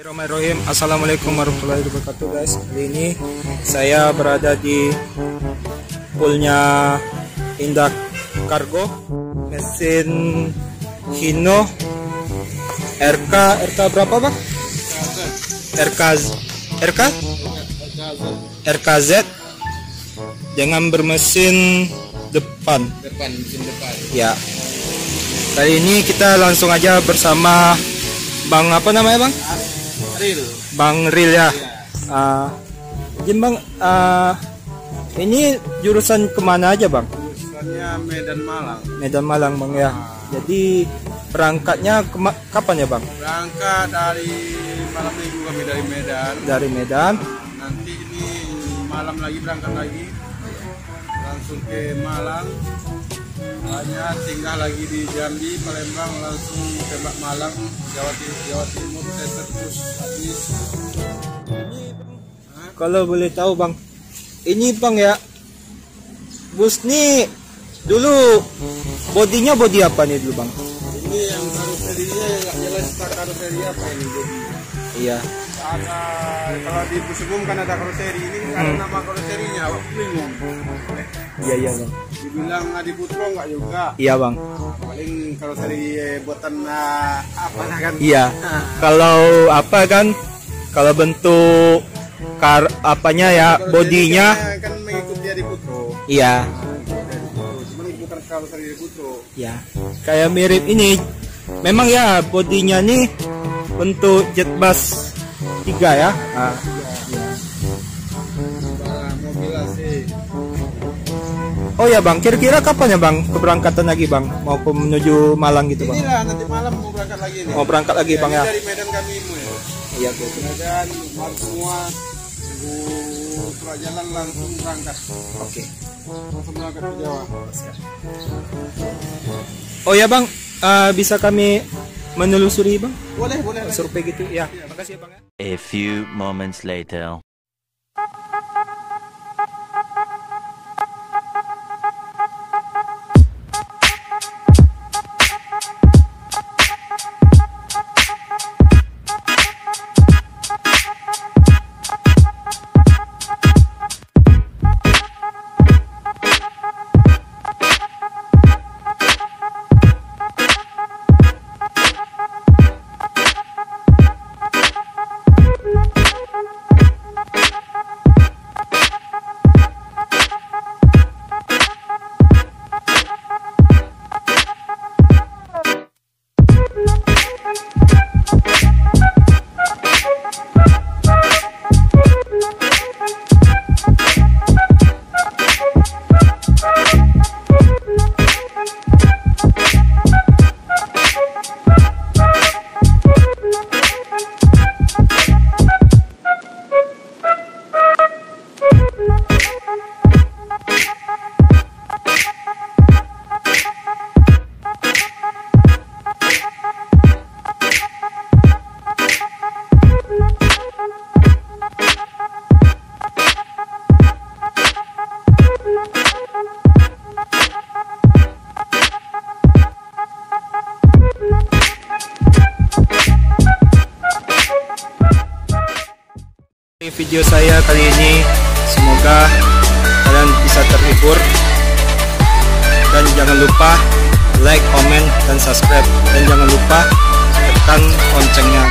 Bismillahirrahmanirrahim. Assalamualaikum warahmatullahi wabarakatuh guys. Kali ini saya berada di poolnya Indah Cargo, mesin Hino RK berapa bang? RKZ dengan bermesin depan. Mesin depan. Ya. Kali ini kita langsung aja bersama Bang apa namanya bang? Bang Ril ya. Jadi bang, ini jurusan kemana aja bang? Jurusannya Medan Malang. Medan Malang bang ya. Jadi berangkatnya kapan ya bang? Berangkat dari malam minggu kami dari Medan. Dari Medan. Nanti ini malam lagi berangkat lagi, langsung ke Malang. Hanya tinggal lagi di Jambi, Palembang, langsung ke Malang, Jawa Timur, terus habis. Kalau boleh tahu bang, ini bang ya, bus nih dulu bodinya bodi apa nih dulu bang? Ini yang karoserinya nggak jelas karoseri apa ini bodinya. Iya. Ada, kalau di bus umum kan ada karoseri, ini ada nama karoserinya, bingung. Iya bang. Dibilang Adi Putro nggak juga. Iya bang. Paling karoseri buatan apa kan? Iya. Kalau apa kan? Kalau bentuk apanya ya, bodinya kan mengikuti Adi Putro. iya. Cuman bukan karoseri Adi Putro. Ya. Kayak mirip ini. Memang ya bodinya nih bentuk jet bus 3 ya. Mobil AC. Oh ya bang, kira-kira kapan ya bang keberangkatan lagi bang? Mau menuju Malang gitu bang? Inilah nanti malam mau berangkat lagi nih. Mau berangkat lagi bang ya? Dari Medan kami ya. Iya betul. Medan baru semua surat jalan langsung berangkat. Oke. Langsung berangkat ke Jawa. Oh ya bang, bisa kami menelusuri bang? Boleh. Survei gitu ya. Makasih ya bang ya. A few moments later. Video saya kali ini semoga kalian bisa terhibur, dan jangan lupa like, comment, dan subscribe, dan jangan lupa tekan loncengnya.